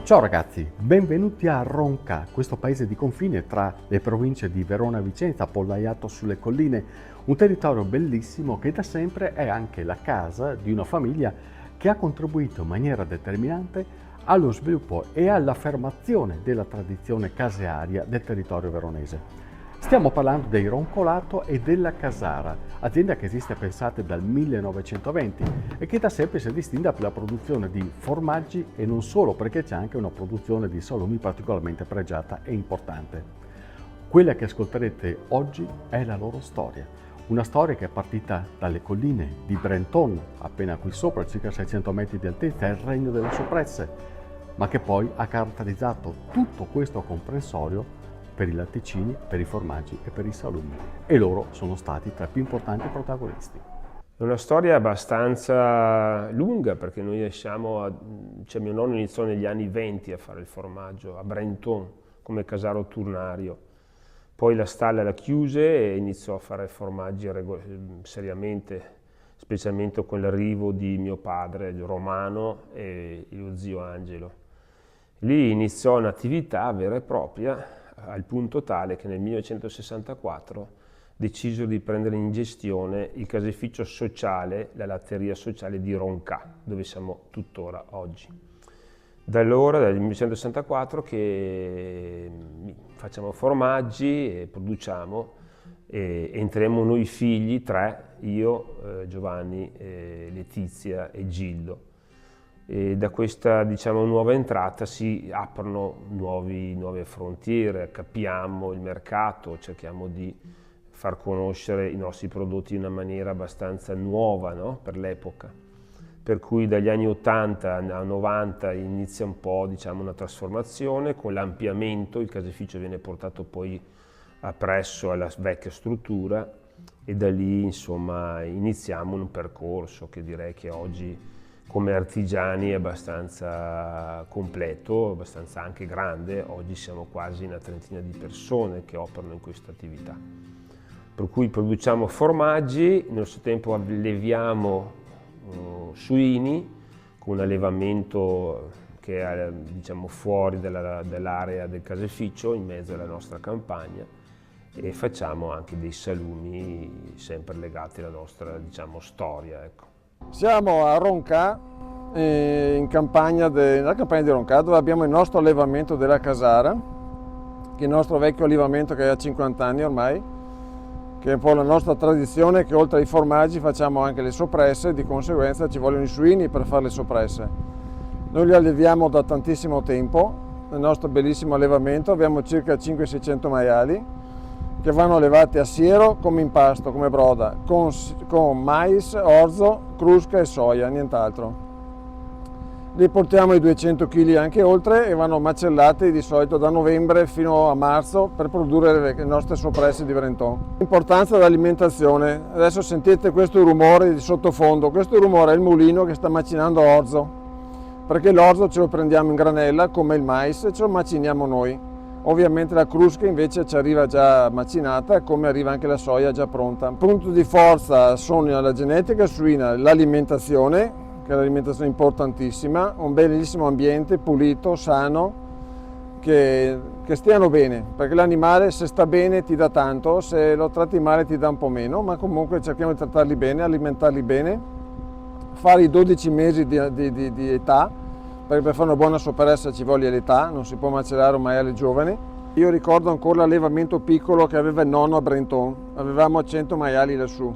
Ciao ragazzi, benvenuti a Ronca, questo paese di confine tra le province di Verona e Vicenza, appollaiato sulle colline, un territorio bellissimo che da sempre è anche la casa di una famiglia che ha contribuito in maniera determinante allo sviluppo e all'affermazione della tradizione casearia del territorio veronese. Stiamo parlando dei Roncolato e della Casara, azienda che esiste pensate dal 1920 e che da sempre si distingue per la produzione di formaggi e non solo, perché c'è anche una produzione di salumi particolarmente pregiata e importante. Quella che ascolterete oggi è la loro storia, una storia che è partita dalle colline di Brenton, appena qui sopra, circa 600 metri di altezza, il regno delle soppresse, ma che poi ha caratterizzato tutto questo comprensorio per i latticini, per i formaggi e per i salumi, e loro sono stati tra i più importanti protagonisti. È una storia abbastanza lunga perché noi mio nonno iniziò negli anni 20 a fare il formaggio a Brenton come casaro turnario, poi la stalla la chiuse e iniziò a fare formaggi seriamente, specialmente con l'arrivo di mio padre Romano e lo zio Angelo. Lì iniziò un'attività vera e propria, al punto tale che nel 1964 decisero di prendere in gestione il caseificio sociale, la latteria sociale di Ronca, dove siamo tuttora oggi. Da allora, dal 1964, che facciamo formaggi e produciamo, e entriamo noi figli, tre, io, Giovanni, Letizia e Gildo. E da questa nuova entrata si aprono nuove frontiere, capiamo il mercato, cerchiamo di far conoscere i nostri prodotti in una maniera abbastanza nuova, no? Per l'epoca. Per cui dagli anni 80 a 90 inizia un po' una trasformazione con l'ampliamento, il caseificio viene portato poi appresso alla vecchia struttura e da lì insomma iniziamo un percorso che direi che oggi come artigiani è abbastanza completo, abbastanza anche grande. Oggi siamo quasi una trentina di persone che operano in questa attività. Per cui produciamo formaggi, nello stesso tempo alleviamo suini con un allevamento che è fuori dell'area del caseificio, in mezzo alla nostra campagna, e facciamo anche dei salumi sempre legati alla nostra storia. Ecco. Siamo a Ronca, nella campagna di Ronca, dove abbiamo il nostro allevamento della Casara, che è il nostro vecchio allevamento che ha 50 anni ormai, che è un po' la nostra tradizione, che oltre ai formaggi facciamo anche le soppresse, di conseguenza ci vogliono i suini per fare le soppresse. Noi li alleviamo da tantissimo tempo, nel nostro bellissimo allevamento abbiamo circa 500-600 maiali, che vanno allevati a siero come impasto, come broda, con mais, orzo, crusca e soia, nient'altro. Li portiamo i 200 kg anche oltre e vanno macellati di solito da novembre fino a marzo per produrre le nostre soppresse di Brenton. L'importanza dell'alimentazione, adesso sentite questo rumore di sottofondo, questo rumore è il mulino che sta macinando orzo, perché l'orzo ce lo prendiamo in granella come il mais e ce lo maciniamo noi. Ovviamente la crusca invece ci arriva già macinata, come arriva anche la soia già pronta. Il punto di forza sono la genetica suina, l'alimentazione, che è l'alimentazione importantissima, un bellissimo ambiente pulito, sano, che stiano bene, perché l'animale se sta bene ti dà tanto, se lo tratti male ti dà un po' meno, ma comunque cerchiamo di trattarli bene, alimentarli bene, fare i 12 mesi di età, perché per fare una buona soppressa ci voglia l'età, non si può macellare un maiale giovane. Io ricordo ancora l'allevamento piccolo che aveva il nonno a Brenton, avevamo 100 maiali lassù.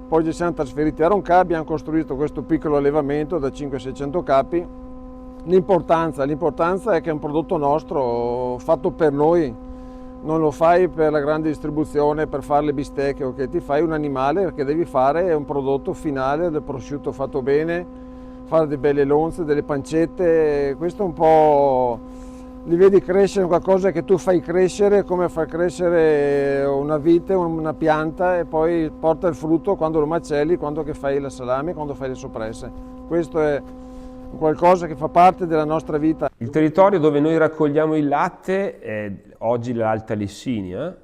Poi ci siamo trasferiti a Ronca, abbiamo costruito questo piccolo allevamento da 500-600 capi. L'importanza è che è un prodotto nostro, fatto per noi, non lo fai per la grande distribuzione, per fare le bistecche, ok? Ti fai un animale che devi fare, è un prodotto finale del prosciutto fatto bene, fare delle belle lonze, delle pancette, questo un po' li vedi crescere, qualcosa che tu fai crescere, come far crescere una vite, una pianta e poi porta il frutto quando lo macelli, quando che fai la salame, quando fai le soppresse. Questo è qualcosa che fa parte della nostra vita. Il territorio dove noi raccogliamo il latte è oggi l'Alta Lessinia,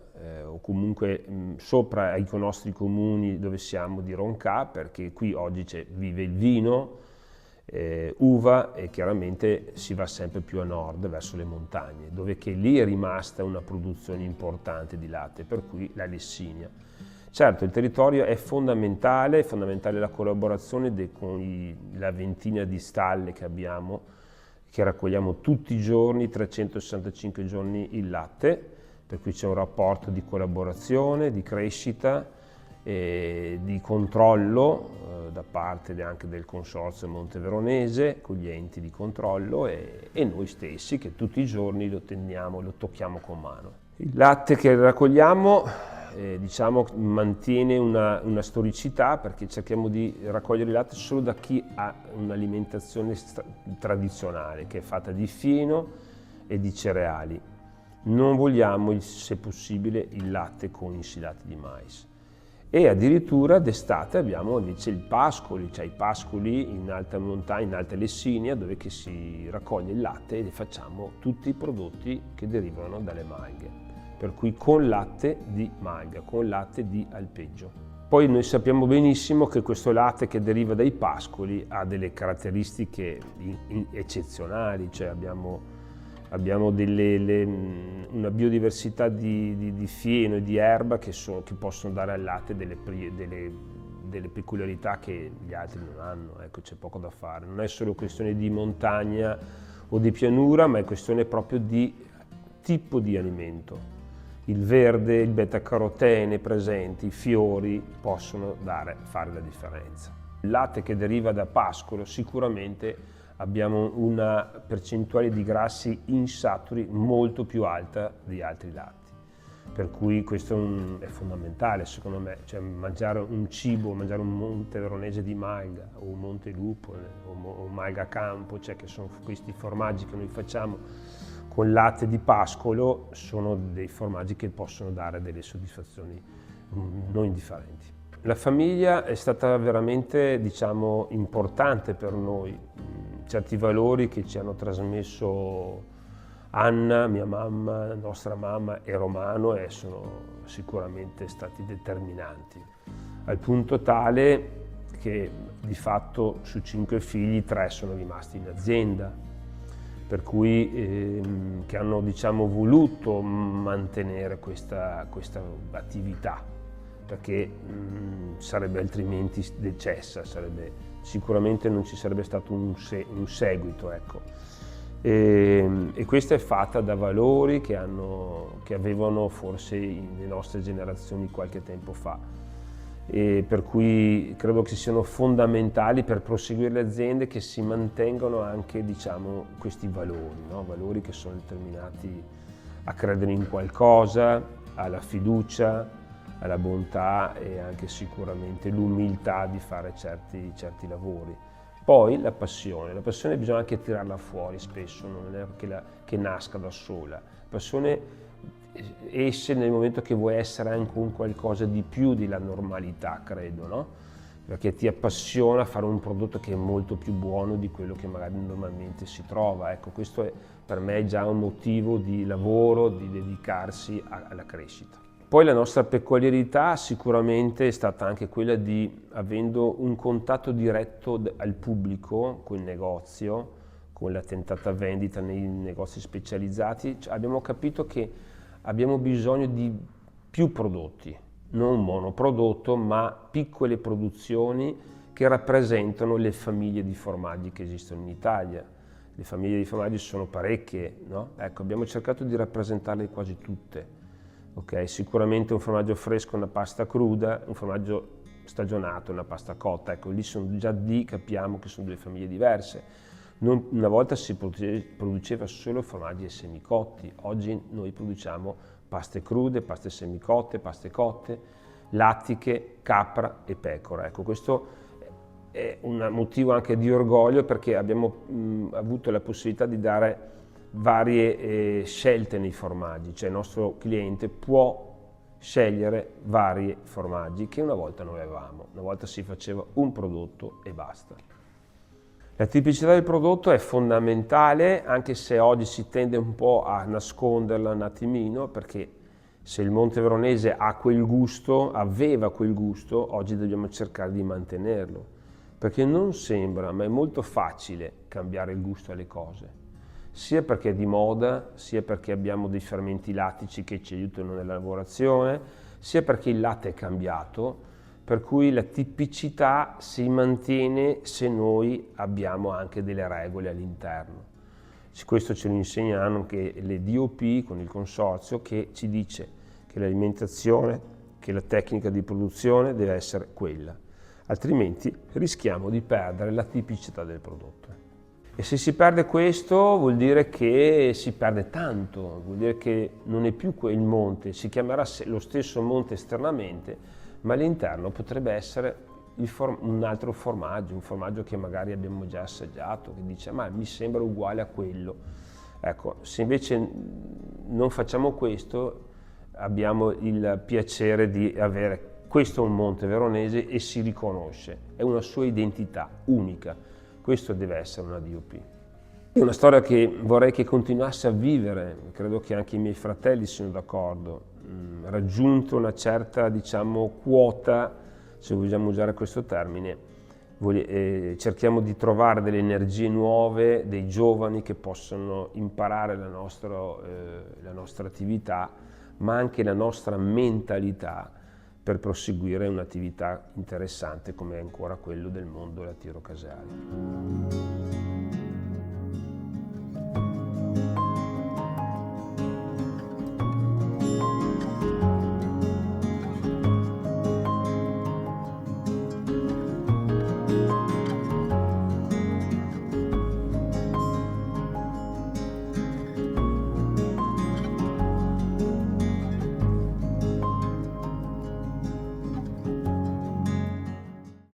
o comunque sopra ai nostri comuni dove siamo di Ronca, perché qui oggi vive il vino, uva, e chiaramente si va sempre più a nord verso le montagne, dove che lì è rimasta una produzione importante di latte, per cui la Lessinia. Certo, il territorio è fondamentale la collaborazione con la ventina di stalle che abbiamo, che raccogliamo tutti i giorni, 365 giorni il latte, per cui c'è un rapporto di collaborazione, di crescita, di controllo da parte anche del Consorzio Monteveronese, con gli enti di controllo e noi stessi, che tutti i giorni lo tocchiamo con mano. Il latte che raccogliamo diciamo, mantiene una storicità, perché cerchiamo di raccogliere il latte solo da chi ha un'alimentazione tradizionale, che è fatta di fieno e di cereali. Non vogliamo, se possibile, il latte con insilati di mais. E addirittura d'estate abbiamo invece il pascoli, cioè i pascoli in alta montagna, in alta Lessinia, dove che si raccoglie il latte e facciamo tutti i prodotti che derivano dalle malghe, per cui con latte di malga, con latte di alpeggio. Poi noi sappiamo benissimo che questo latte che deriva dai pascoli ha delle caratteristiche eccezionali, cioè abbiamo una biodiversità di fieno e di erba che possono dare al latte delle peculiarità che gli altri non hanno. Ecco, c'è poco da fare. Non è solo questione di montagna o di pianura, ma è questione proprio di tipo di alimento. Il verde, il beta-carotene presenti, i fiori possono fare la differenza. Il latte che deriva da pascolo sicuramente abbiamo una percentuale di grassi insaturi molto più alta di altri latti, per cui questo è fondamentale secondo me, cioè mangiare un monteveronese di malga o un montelupo o malga campo, cioè che sono questi formaggi che noi facciamo con latte di pascolo, sono dei formaggi che possono dare delle soddisfazioni non indifferenti. La famiglia è stata veramente, diciamo, importante per noi. Certi valori che ci hanno trasmesso Anna, mia mamma, nostra mamma e Romano, sono sicuramente stati determinanti, al punto tale che di fatto su 5 figli 3 sono rimasti in azienda, per cui che hanno, diciamo, voluto mantenere questa attività, perché sarebbe altrimenti decessa, sicuramente non ci sarebbe stato un seguito, ecco. E questa è fatta da valori che avevano forse le nostre generazioni qualche tempo fa, e per cui credo che siano fondamentali per proseguire le aziende che si mantengano anche, diciamo, questi valori, no? Valori che sono determinati a credere in qualcosa, alla fiducia, alla bontà e anche sicuramente l'umiltà di fare certi lavori. Poi la passione bisogna anche tirarla fuori spesso, non è che nasca da sola. La passione esce nel momento che vuoi essere anche un qualcosa di più della normalità, credo, no? Perché ti appassiona fare un prodotto che è molto più buono di quello che magari normalmente si trova. Ecco, questo è per me già un motivo di lavoro, di dedicarsi alla crescita. Poi la nostra peculiarità sicuramente è stata anche quella di, avendo un contatto diretto al pubblico, col negozio, con la tentata vendita nei negozi specializzati, abbiamo capito che abbiamo bisogno di più prodotti, non un monoprodotto, ma piccole produzioni che rappresentano le famiglie di formaggi che esistono in Italia. Le famiglie di formaggi sono parecchie, no? Ecco, abbiamo cercato di rappresentarle quasi tutte. Okay, sicuramente un formaggio fresco, una pasta cruda, un formaggio stagionato, una pasta cotta, ecco, lì capiamo che sono due famiglie diverse. Una volta si produceva solo formaggi e semicotti, oggi noi produciamo paste crude, paste semicotte, paste cotte, lattiche, capra e pecora. Ecco, questo è un motivo anche di orgoglio, perché abbiamo avuto la possibilità di dare varie scelte nei formaggi, cioè il nostro cliente può scegliere vari formaggi che una volta non avevamo, una volta si faceva un prodotto e basta. La tipicità del prodotto è fondamentale, anche se oggi si tende un po' a nasconderla un attimino, perché se il monteveronese aveva quel gusto, oggi dobbiamo cercare di mantenerlo. perché non sembra, ma è molto facile cambiare il gusto alle cose, sia perché è di moda, sia perché abbiamo dei fermenti lattici che ci aiutano nella lavorazione, sia perché il latte è cambiato, per cui la tipicità si mantiene se noi abbiamo anche delle regole all'interno. Questo ce lo insegnano anche le DOP con il consorzio, che ci dice che l'alimentazione, che la tecnica di produzione deve essere quella, altrimenti rischiamo di perdere la tipicità del prodotto. E se si perde questo vuol dire che si perde tanto, vuol dire che non è più quel monte, si chiamerà lo stesso monte esternamente, ma all'interno potrebbe essere un altro formaggio, un formaggio che magari abbiamo già assaggiato, che dice ma mi sembra uguale a quello. Ecco, se invece non facciamo questo, abbiamo il piacere di avere questo è un monte veronese e si riconosce, è una sua identità unica. Questo deve essere una DOP. È una storia che vorrei che continuasse a vivere, credo che anche i miei fratelli siano d'accordo. Raggiunto una certa, diciamo, quota, se vogliamo usare questo termine, cerchiamo di trovare delle energie nuove, dei giovani che possono imparare la nostra attività, ma anche la nostra mentalità per proseguire un'attività interessante come è ancora quello del mondo lattiero caseario.